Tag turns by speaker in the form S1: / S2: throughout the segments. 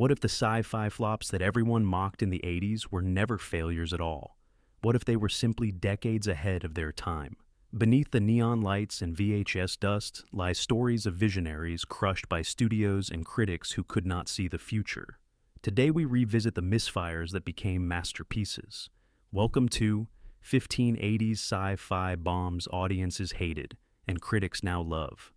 S1: What if the sci-fi flops that everyone mocked in the 80s were never failures at all? What if they were simply decades ahead of their time? Beneath the neon lights and VHS dust lie stories of visionaries crushed by studios and critics who could not see the future. Today we revisit the misfires that became masterpieces. Welcome to 15 80s sci-fi bombs audiences hated and critics now love.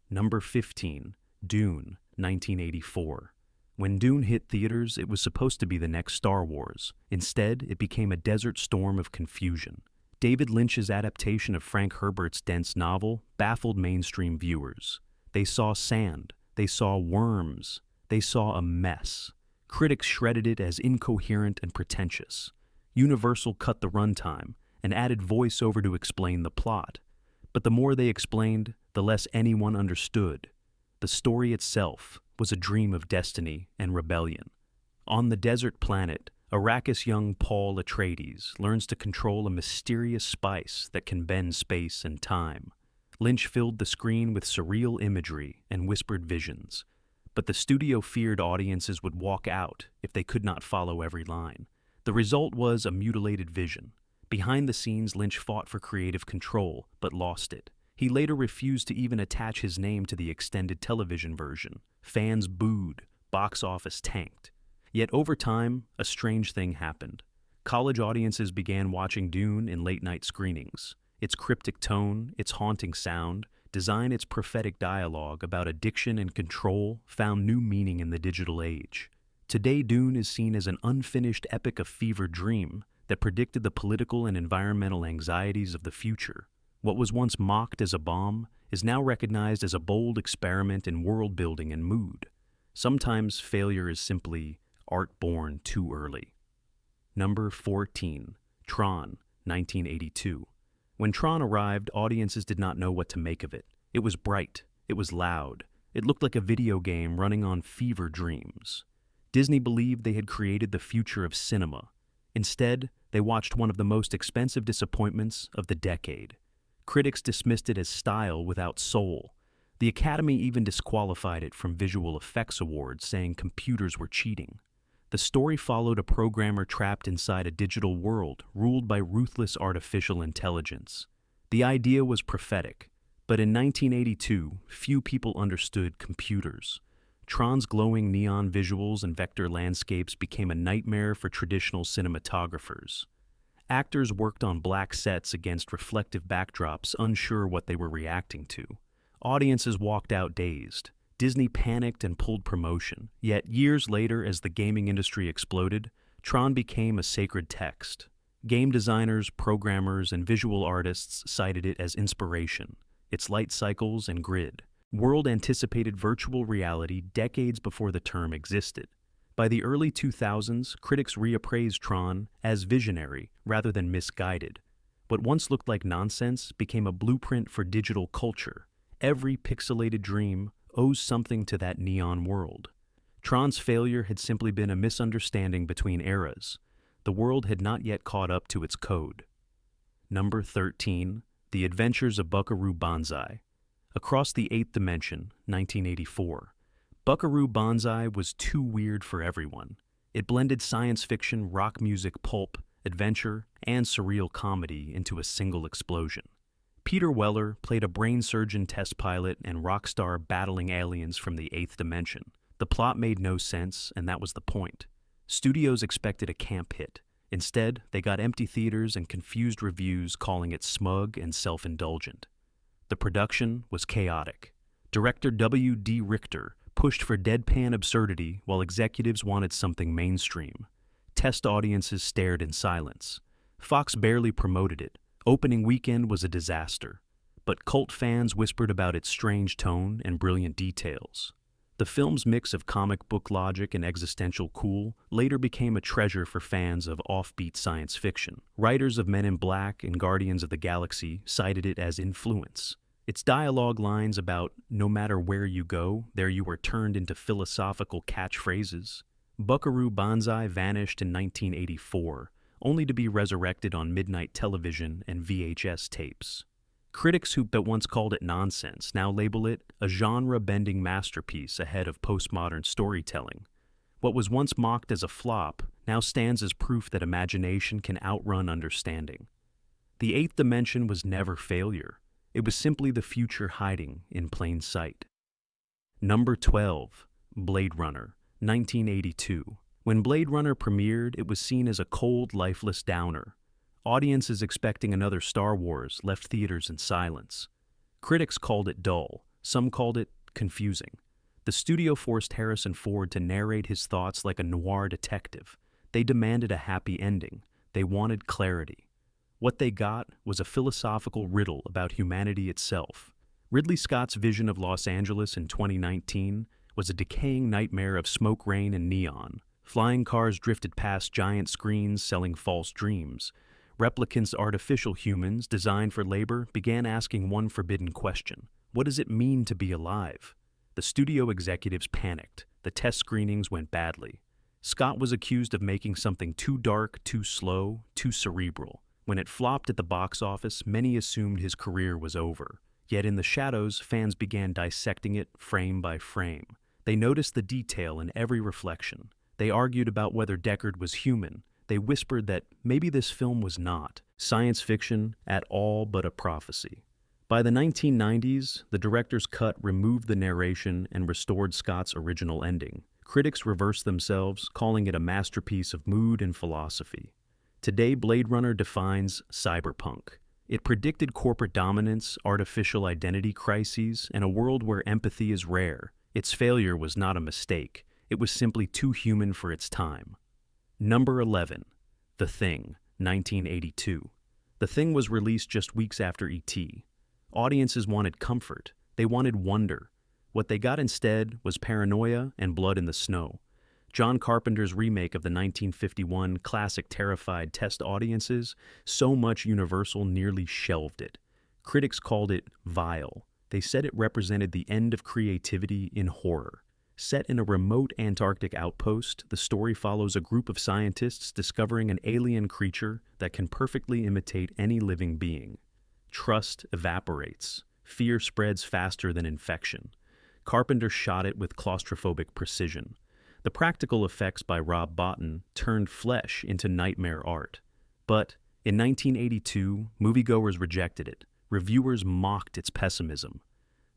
S1: Number 15, Dune, 1984. When Dune hit theaters, it was supposed to be the next Star Wars. Instead, it became a desert storm of confusion. David Lynch's adaptation of Frank Herbert's dense novel baffled mainstream viewers. They saw sand, they saw worms, they saw a mess. Critics shredded it as incoherent and pretentious. Universal cut the runtime and added voiceover to explain the plot. But the more they explained, the less anyone understood. The story itself was a dream of destiny and rebellion. On the desert planet, Arrakis young Paul Atreides learns to control a mysterious spice that can bend space and time. Lynch filled the screen with surreal imagery and whispered visions, but the studio feared audiences would walk out if they could not follow every line. The result was a mutilated vision. Behind the scenes, Lynch fought for creative control, but lost it. He later refused to even attach his name to the extended television version. Fans booed, box office tanked. Yet over time, a strange thing happened. College audiences began watching Dune in late-night screenings. Its cryptic tone, its haunting sound, design, its prophetic dialogue about addiction and control found new meaning in the digital age. Today, Dune is seen as an unfinished epic of fever dream that predicted the political and environmental anxieties of the future. What was once mocked as a bomb is now recognized as a bold experiment in world-building and mood. Sometimes failure is simply art born too early. Number 14, Tron, 1982. When Tron arrived, audiences did not know what to make of it. It was bright, it was loud, it looked like a video game running on fever dreams. Disney believed they had created the future of cinema. Instead, they watched one of the most expensive disappointments of the decade. Critics dismissed it as style without soul. The Academy even disqualified it from visual effects awards, saying computers were cheating. The story followed a programmer trapped inside a digital world ruled by ruthless artificial intelligence. The idea was prophetic, but in 1982, few people understood computers. Tron's glowing neon visuals and vector landscapes became a nightmare for traditional cinematographers. Actors worked on black sets against reflective backdrops, unsure what they were reacting to. Audiences walked out dazed. Disney panicked and pulled promotion. Yet years later, as the gaming industry exploded, Tron became a sacred text. Game designers, programmers, and visual artists cited it as inspiration, its light cycles and grid. World anticipated virtual reality decades before the term existed. By the early 2000s, critics reappraised Tron as visionary rather than misguided. What once looked like nonsense became a blueprint for digital culture. Every pixelated dream owes something to that neon world. Tron's failure had simply been a misunderstanding between eras. The world had not yet caught up to its code. Number 13, The Adventures of Buckaroo Banzai. Across the Eighth Dimension, 1984. Buckaroo Banzai was too weird for everyone. It blended science fiction, rock music, pulp, adventure, and surreal comedy into a single explosion. Peter Weller played a brain surgeon test pilot and rock star battling aliens from the Eighth Dimension. The plot made no sense, and that was the point. Studios expected a camp hit. Instead, they got empty theaters and confused reviews calling it smug and self-indulgent. The production was chaotic. Director W.D. Richter pushed for deadpan absurdity while executives wanted something mainstream. Test audiences stared in silence. Fox barely promoted it. Opening weekend was a disaster. But cult fans whispered about its strange tone and brilliant details. The film's mix of comic book logic and existential cool later became a treasure for fans of offbeat science fiction. Writers of Men in Black and Guardians of the Galaxy cited it as influence. Its dialogue lines about "no matter where you go, there you are" turned into philosophical catchphrases. Buckaroo Banzai vanished in 1984, only to be resurrected on midnight television and VHS tapes. Critics who once called it nonsense now label it a genre-bending masterpiece ahead of postmodern storytelling. What was once mocked as a flop now stands as proof that imagination can outrun understanding. The eighth dimension was never failure. It was simply the future hiding in plain sight. Number 12, Blade Runner, 1982. When Blade Runner premiered, it was seen as a cold, lifeless downer. Audiences expecting another Star Wars left theaters in silence. Critics called it dull. Some called it confusing. The studio forced Harrison Ford to narrate his thoughts like a noir detective. They demanded a happy ending. They wanted clarity. What they got was a philosophical riddle about humanity itself. Ridley Scott's vision of Los Angeles in 2019 was a decaying nightmare of smoke, rain, and neon. Flying cars drifted past giant screens selling false dreams. Replicants, artificial humans designed for labor, began asking one forbidden question. What does it mean to be alive? The studio executives panicked. The test screenings went badly. Scott was accused of making something too dark, too slow, too cerebral. When it flopped at the box office, many assumed his career was over. Yet in the shadows, fans began dissecting it frame by frame. They noticed the detail in every reflection. They argued about whether Deckard was human. They whispered that maybe this film was not science fiction at all but a prophecy. By the 1990s, the director's cut removed the narration and restored Scott's original ending. Critics reversed themselves, calling it a masterpiece of mood and philosophy. Today, Blade Runner defines cyberpunk. It predicted corporate dominance, artificial identity crises, and a world where empathy is rare. Its failure was not a mistake. It was simply too human for its time. Number 11, The Thing, 1982. The Thing was released just weeks after E.T. Audiences wanted comfort. They wanted wonder. What they got instead was paranoia and blood in the snow. John Carpenter's remake of the 1951 classic terrified test audiences, so much Universal nearly shelved it. Critics called it vile. They said it represented the end of creativity in horror. Set in a remote Antarctic outpost, the story follows a group of scientists discovering an alien creature that can perfectly imitate any living being. Trust evaporates. Fear spreads faster than infection. Carpenter shot it with claustrophobic precision. The practical effects by Rob Bottin turned flesh into nightmare art. But in 1982, moviegoers rejected it. Reviewers mocked its pessimism.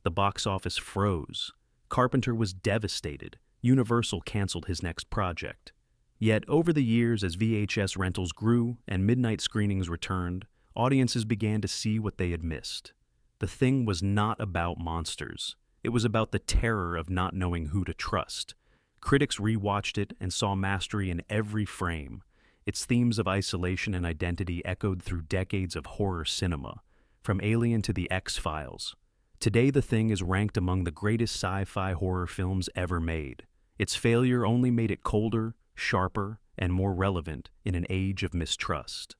S1: The box office froze. Carpenter was devastated. Universal canceled his next project. Yet over the years, as VHS rentals grew and midnight screenings returned, audiences began to see what they had missed. The Thing was not about monsters. It was about the terror of not knowing who to trust. Critics rewatched it and saw mastery in every frame. Its themes of isolation and identity echoed through decades of horror cinema, from Alien to The X-Files. Today, The Thing is ranked among the greatest sci-fi horror films ever made. Its failure only made it colder, sharper, and more relevant in an age of mistrust.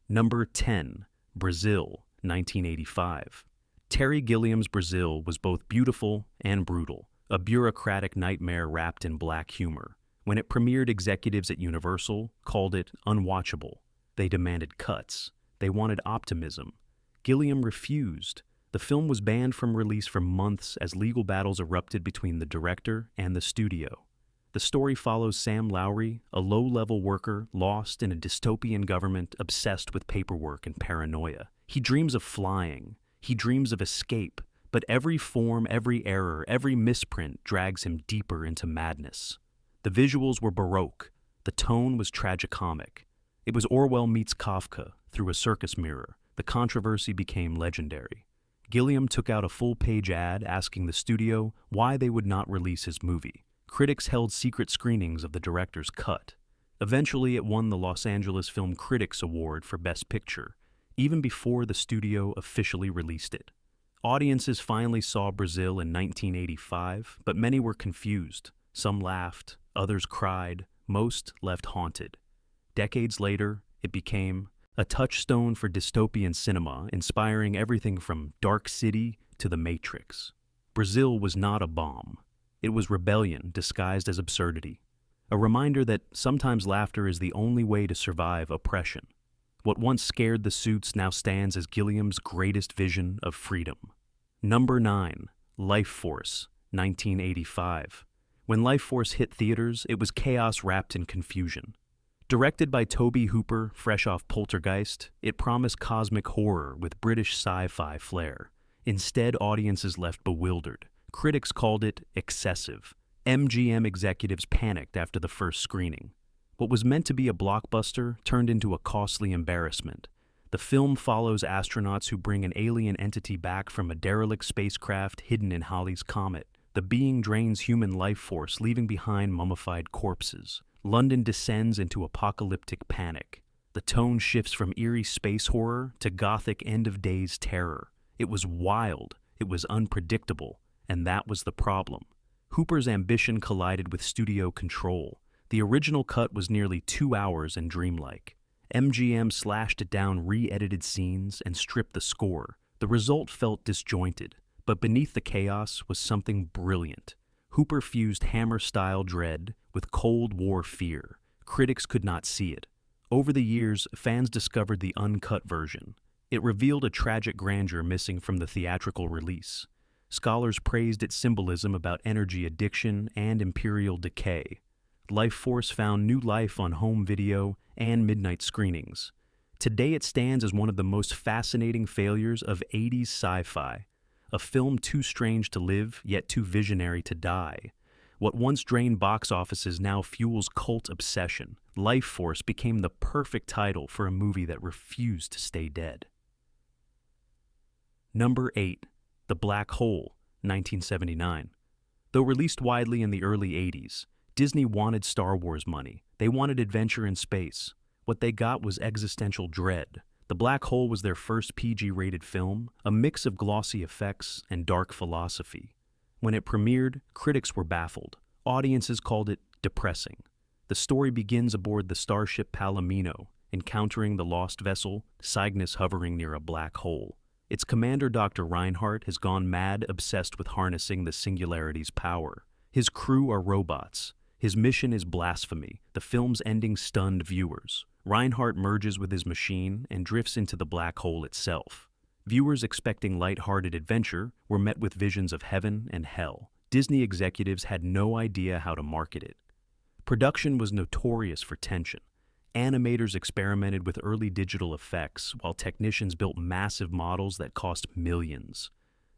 S1: Number 10, Brazil, 1985. Terry Gilliam's Brazil was both beautiful and brutal, a bureaucratic nightmare wrapped in black humor. When it premiered, executives at Universal called it unwatchable. They demanded cuts. They wanted optimism. Gilliam refused. The film was banned from release for months as legal battles erupted between the director and the studio. The story follows Sam Lowry, a low-level worker lost in a dystopian government obsessed with paperwork and paranoia. He dreams of flying. He dreams of escape. But every form, every error, every misprint drags him deeper into madness. The visuals were baroque. The tone was tragicomic. It was Orwell meets Kafka through a circus mirror. The controversy became legendary. Gilliam took out a full-page ad asking the studio why they would not release his movie. Critics held secret screenings of the director's cut. Eventually, it won the Los Angeles Film Critics Award for Best Picture, even before the studio officially released it. Audiences finally saw Brazil in 1985, but many were confused. Some laughed, others cried, most left haunted. Decades later, it became a touchstone for dystopian cinema, inspiring everything from Dark City to The Matrix. Brazil was not a bomb. It was rebellion disguised as absurdity. A reminder that sometimes laughter is the only way to survive oppression. What once scared the suits now stands as Gilliam's greatest vision of freedom. Number 9, Lifeforce, 1985. When Lifeforce hit theaters, it was chaos wrapped in confusion. Directed by Tobe Hooper, fresh off Poltergeist, it promised cosmic horror with British sci-fi flair. Instead, audiences left bewildered. Critics called it excessive. MGM executives panicked after the first screening. What was meant to be a blockbuster turned into a costly embarrassment. The film follows astronauts who bring an alien entity back from a derelict spacecraft hidden in Halley's Comet. The being drains human life force, leaving behind mummified corpses. London descends into apocalyptic panic. The tone shifts from eerie space horror to gothic end-of-days terror. It was wild, it was unpredictable, and that was the problem. Hooper's ambition collided with studio control. The original cut was nearly 2 hours and dreamlike. MGM slashed it down re-edited scenes and stripped the score. The result felt disjointed, but beneath the chaos was something brilliant. Hooper fused Hammer-style dread with Cold War fear. Critics could not see it. Over the years, fans discovered the uncut version. It revealed a tragic grandeur missing from the theatrical release. Scholars praised its symbolism about energy addiction and imperial decay. Lifeforce found new life on home video and midnight screenings. Today it stands as one of the most fascinating failures of 80s sci-fi, a film too strange to live, yet too visionary to die. What once drained box offices now fuels cult obsession. Lifeforce became the perfect title for a movie that refused to stay dead. Number 8. The Black Hole, 1979. Though released widely in the early 80s, Disney wanted Star Wars money. They wanted adventure in space. What they got was existential dread. The Black Hole was their first PG-rated film, a mix of glossy effects and dark philosophy. When it premiered, critics were baffled. Audiences called it depressing. The story begins aboard the starship Palomino, encountering the lost vessel, Cygnus hovering near a black hole. Its commander, Dr. Reinhardt, has gone mad, obsessed with harnessing the singularity's power. His crew are robots. His mission is blasphemy. The film's ending stunned viewers. Reinhardt merges with his machine and drifts into the black hole itself. Viewers expecting light-hearted adventure were met with visions of heaven and hell. Disney executives had no idea how to market it. Production was notorious for tension. Animators experimented with early digital effects, while technicians built massive models that cost millions.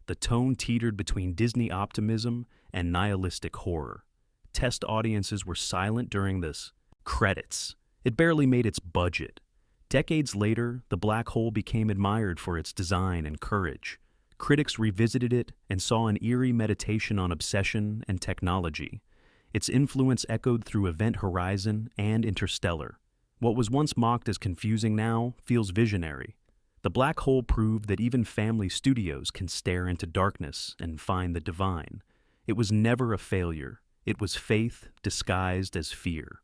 S1: The tone teetered between Disney optimism and nihilistic horror. Test audiences were silent during this credits. It barely made its budget. Decades later, the black hole became admired for its design and courage. Critics revisited it and saw an eerie meditation on obsession and technology. Its influence echoed through Event Horizon and Interstellar. What was once mocked as confusing now feels visionary. The black hole proved that even family studios can stare into darkness and find the divine. It was never a failure. It was faith disguised as fear.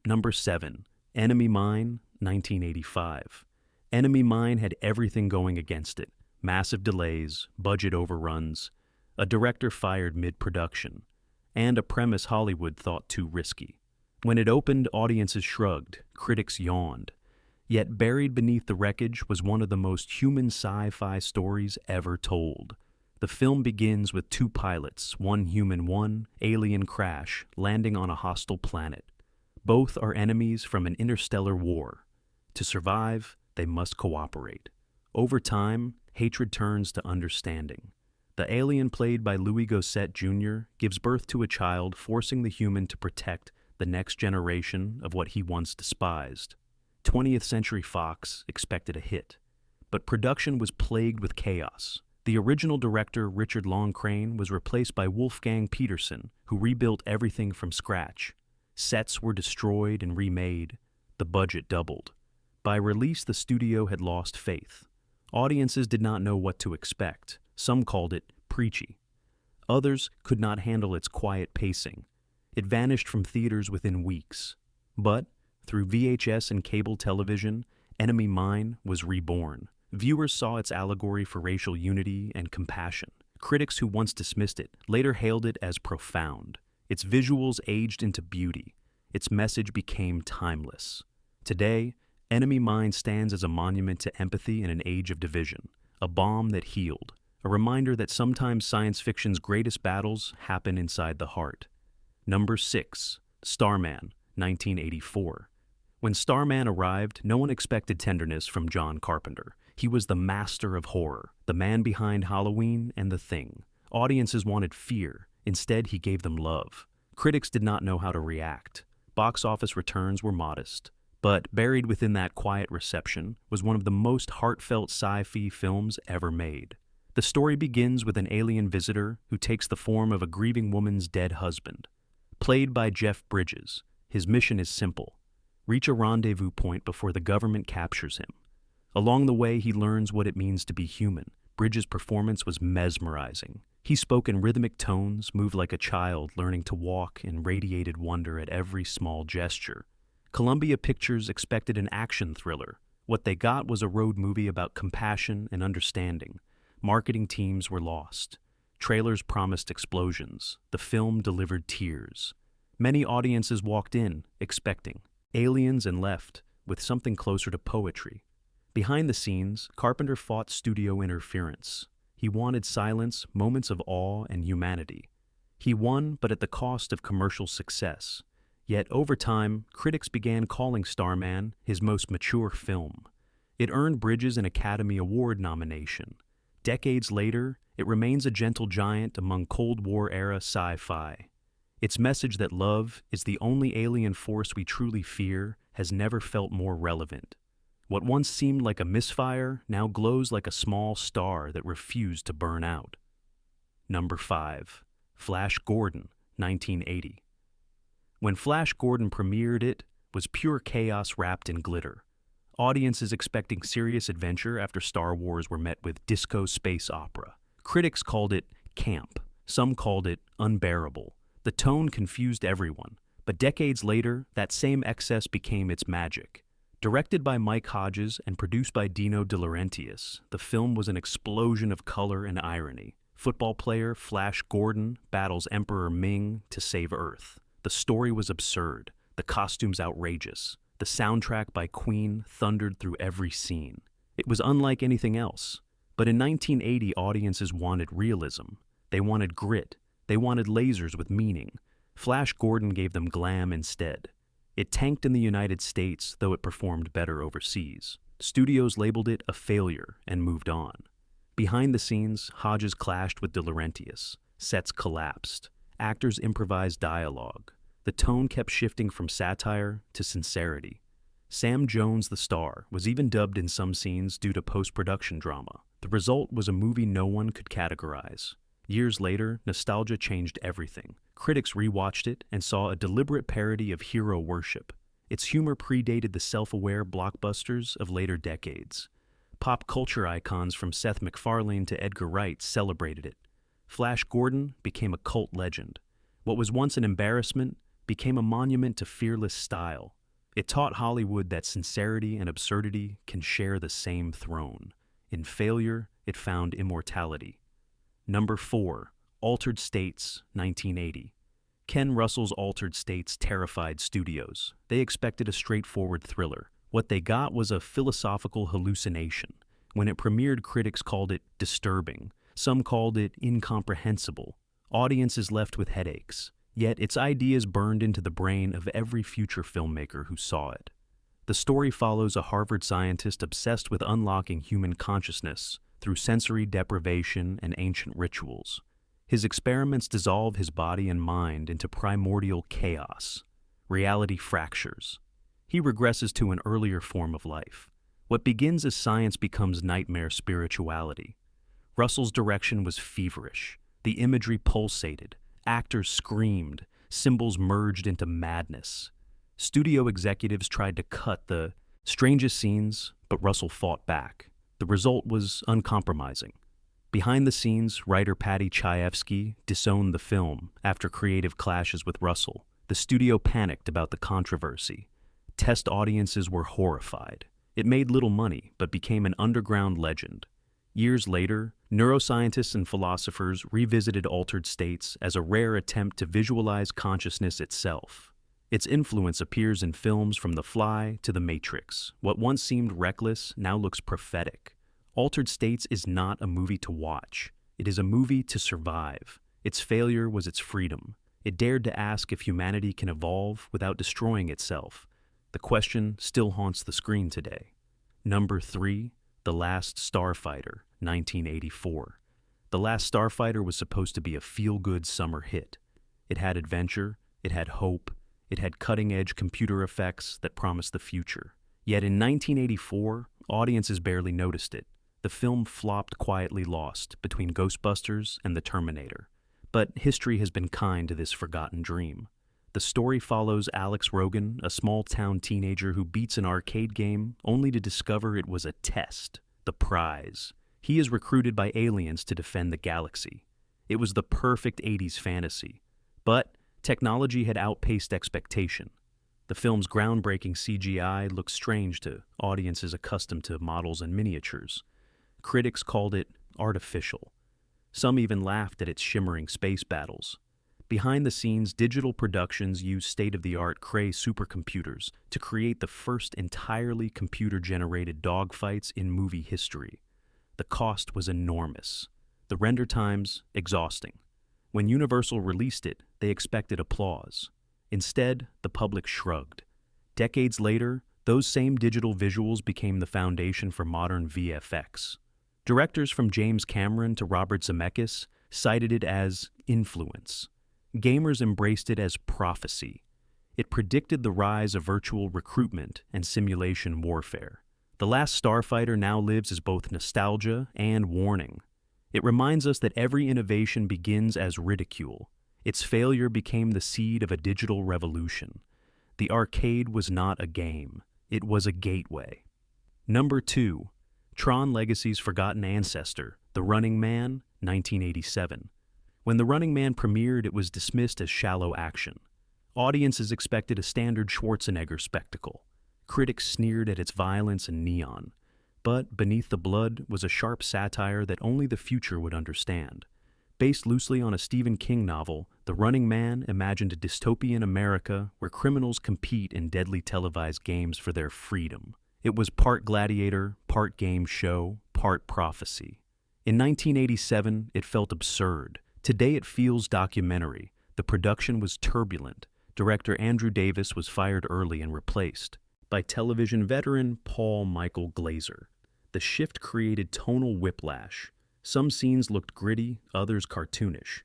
S1: Number 7. Enemy Mine, 1985. Enemy Mine had everything going against it. Massive delays, budget overruns, a director fired mid-production, and a premise Hollywood thought too risky. When it opened, audiences shrugged, critics yawned. Yet buried beneath the wreckage was one of the most human sci-fi stories ever told. The film begins with two pilots, one human, one alien crash, landing on a hostile planet. Both are enemies from an interstellar war. To survive, they must cooperate. Over time, hatred turns to understanding. The alien, played by Louis Gossett Jr., gives birth to a child, forcing the human to protect the next generation of what he once despised. 20th Century Fox expected a hit, but production was plagued with chaos. The original director, Richard Loncraine, was replaced by Wolfgang Petersen, who rebuilt everything from scratch. Sets were destroyed and remade. The budget doubled. By release, the studio had lost faith. Audiences did not know what to expect. Some called it preachy. Others could not handle its quiet pacing. It vanished from theaters within weeks. But, through VHS and cable television, Enemy Mine was reborn. Viewers saw its allegory for racial unity and compassion. Critics who once dismissed it later hailed it as profound. Its visuals aged into beauty. Its message became timeless. Today, Enemy Mine stands as a monument to empathy in an age of division, a balm that healed, a reminder that sometimes science fiction's greatest battles happen inside the heart. Number 6. Starman, 1984. When Starman arrived, no one expected tenderness from John Carpenter. He was the master of horror, the man behind Halloween and The Thing. Audiences wanted fear. Instead, he gave them love. Critics did not know how to react. Box office returns were modest. But buried within that quiet reception was one of the most heartfelt sci-fi films ever made. The story begins with an alien visitor who takes the form of a grieving woman's dead husband. Played by Jeff Bridges, his mission is simple: reach a rendezvous point before the government captures him. Along the way, he learns what it means to be human. Bridges' performance was mesmerizing. He spoke in rhythmic tones, moved like a child learning to walk, and radiated wonder at every small gesture. Columbia Pictures expected an action thriller. What they got was a road movie about compassion and understanding. Marketing teams were lost. Trailers promised explosions. The film delivered tears. Many audiences walked in, expecting aliens, and left with something closer to poetry. Behind the scenes, Carpenter fought studio interference. He wanted silence, moments of awe, and humanity. He won, but at the cost of commercial success. Yet over time, critics began calling Starman his most mature film. It earned Bridges an Academy Award nomination. Decades later, it remains a gentle giant among Cold War-era sci-fi. Its message that love is the only alien force we truly fear has never felt more relevant. What once seemed like a misfire now glows like a small star that refused to burn out. Number 5. Flash Gordon, 1980. When Flash Gordon premiered, it was pure chaos wrapped in glitter. Audiences expecting serious adventure after Star Wars were met with disco space opera. Critics called it camp. Some called it unbearable. The tone confused everyone, but decades later, that same excess became its magic. Directed by Mike Hodges and produced by Dino De Laurentiis, the film was an explosion of color and irony. Football player Flash Gordon battles Emperor Ming to save Earth. The story was absurd, the costumes outrageous. The soundtrack by Queen thundered through every scene. It was unlike anything else. But in 1980, audiences wanted realism. They wanted grit. They wanted lasers with meaning. Flash Gordon gave them glam instead. It tanked in the United States, though it performed better overseas. Studios labeled it a failure and moved on. Behind the scenes, Hodges clashed with De Laurentiis. Sets collapsed. Actors improvised dialogue. The tone kept shifting from satire to sincerity. Sam Jones, the star, was even dubbed in some scenes due to post-production drama. The result was a movie no one could categorize. Years later, nostalgia changed everything. Critics rewatched it and saw a deliberate parody of hero worship. Its humor predated the self-aware blockbusters of later decades. Pop culture icons from Seth MacFarlane to Edgar Wright celebrated it. Flash Gordon became a cult legend. What was once an embarrassment became a monument to fearless style. It taught Hollywood that sincerity and absurdity can share the same throne. In failure, it found immortality. Number 4. Altered States, 1980. Ken Russell's Altered States terrified studios. They expected a straightforward thriller. What they got was a philosophical hallucination. When it premiered, critics called it disturbing. Some called it incomprehensible. Audiences left with headaches. Yet its ideas burned into the brain of every future filmmaker who saw it. The story follows a Harvard scientist obsessed with unlocking human consciousness through sensory deprivation and ancient rituals. His experiments dissolve his body and mind into primordial chaos. Reality fractures. He regresses to an earlier form of life. What begins as science becomes nightmare spirituality. Russell's direction was feverish. The imagery pulsated. Actors screamed. Symbols merged into madness. Studio executives tried to cut the strangest scenes, but Russell fought back. The result was uncompromising. Behind the scenes, writer Patty Chayefsky disowned the film after creative clashes with Russell. The studio panicked about the controversy. Test audiences were horrified. It made little money, but became an underground legend. Years later, neuroscientists and philosophers revisited Altered States as a rare attempt to visualize consciousness itself. Its influence appears in films from The Fly to The Matrix. What once seemed reckless now looks prophetic. Altered States is not a movie to watch. It is a movie to survive. Its failure was its freedom. It dared to ask if humanity can evolve without destroying itself. The question still haunts the screen today. Number 3, The Last Starfighter, 1984. The Last Starfighter was supposed to be a feel-good summer hit. It had adventure, it had hope, it had cutting-edge computer effects that promised the future. Yet in 1984, audiences barely noticed it. The film flopped quietly lost between Ghostbusters and The Terminator. But history has been kind to this forgotten dream. The story follows Alex Rogan, a small-town teenager who beats an arcade game only to discover it was a test, the prize. He is recruited by aliens to defend the galaxy. It was the perfect 80s fantasy. But technology had outpaced expectation. The film's groundbreaking CGI looked strange to audiences accustomed to models and miniatures. Critics called it artificial. Some even laughed at its shimmering space battles. Behind the scenes, digital productions used state-of-the-art Cray supercomputers to create the first entirely computer-generated dogfights in movie history. The cost was enormous. The render times, exhausting. When Universal released it, they expected applause. Instead, the public shrugged. Decades later, those same digital visuals became the foundation for modern VFX. Directors from James Cameron to Robert Zemeckis cited it as influence. Gamers embraced it as prophecy. It predicted the rise of virtual recruitment and simulation warfare. The Last Starfighter now lives as both nostalgia and warning. It reminds us that every innovation begins as ridicule. Its failure became the seed of a digital revolution. The arcade was not a game. It was a gateway. Number 2. Tron Legacy's forgotten ancestor, The Running Man, 1987. When The Running Man premiered, it was dismissed as shallow action. Audiences expected a standard Schwarzenegger spectacle. Critics sneered at its violence and neon. But Beneath the Blood was a sharp satire that only the future would understand. Based loosely on a Stephen King novel, The Running Man imagined a dystopian America where criminals compete in deadly televised games for their freedom. It was part gladiator, part game show, part prophecy. In 1987, it felt absurd. Today it feels documentary. The production was turbulent. Director Andrew Davis was fired early and replaced by television veteran Paul Michael Glaser. The shift created tonal whiplash. Some scenes looked gritty, others cartoonish.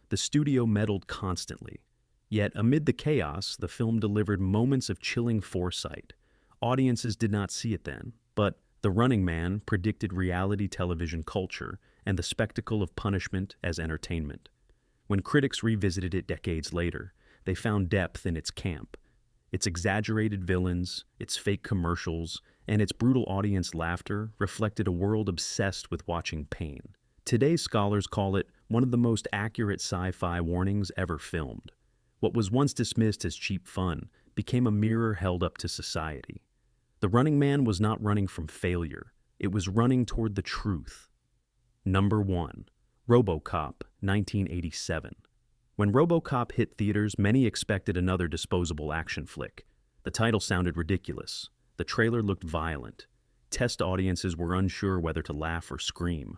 S1: The studio meddled constantly. Yet amid the chaos, the film delivered moments of chilling foresight. Audiences did not see it then, but The Running Man predicted reality television culture and the spectacle of punishment as entertainment. When critics revisited it decades later, they found depth in its camp. Its exaggerated villains, its fake commercials, and its brutal audience laughter reflected a world obsessed with watching pain. Today's scholars call it one of the most accurate sci-fi warnings ever filmed. What was once dismissed as cheap fun became a mirror held up to society. The Running Man was not running from failure. It was running toward the truth. Number 1. RoboCop, 1987. When RoboCop hit theaters, many expected another disposable action flick. The title sounded ridiculous. The trailer looked violent. Test audiences were unsure whether to laugh or scream.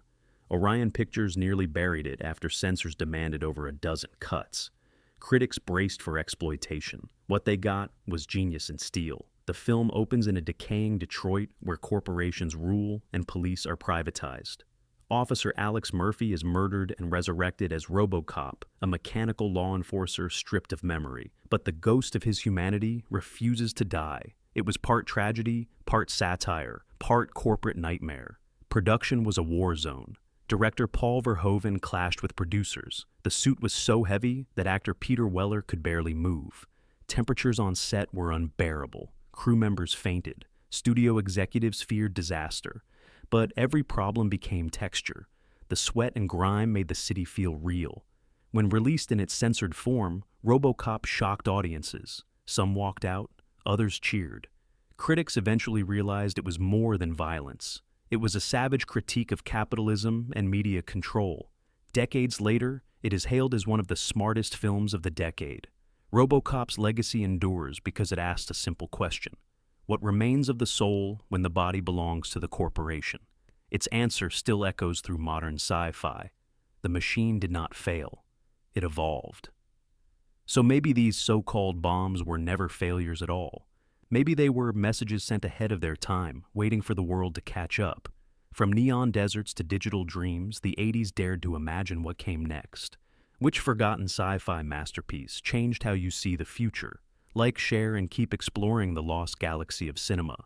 S1: Orion Pictures nearly buried it after censors demanded over a dozen cuts. Critics braced for exploitation. What they got was genius in steel. The film opens in a decaying Detroit where corporations rule and police are privatized. Officer Alex Murphy is murdered and resurrected as RoboCop, a mechanical law enforcer stripped of memory. But the ghost of his humanity refuses to die. It was part tragedy, part satire, part corporate nightmare. Production was a war zone. Director Paul Verhoeven clashed with producers. The suit was so heavy that actor Peter Weller could barely move. Temperatures on set were unbearable. Crew members fainted. Studio executives feared disaster. But every problem became texture. The sweat and grime made the city feel real. When released in its censored form, RoboCop shocked audiences. Some walked out, others cheered. Critics eventually realized it was more than violence. It was a savage critique of capitalism and media control. Decades later, it is hailed as one of the smartest films of the decade. RoboCop's legacy endures because it asked a simple question. What remains of the soul when the body belongs to the corporation? its answer still echoes through modern sci-fi. The machine did not fail. It evolved. So maybe these so-called bombs were never failures at all. Maybe they were messages sent ahead of their time, waiting for the world to catch up. From neon deserts to digital dreams, the 80s dared to imagine what came next. Which forgotten sci-fi masterpiece changed how you see the future? Like, share, and keep exploring the lost galaxy of cinema.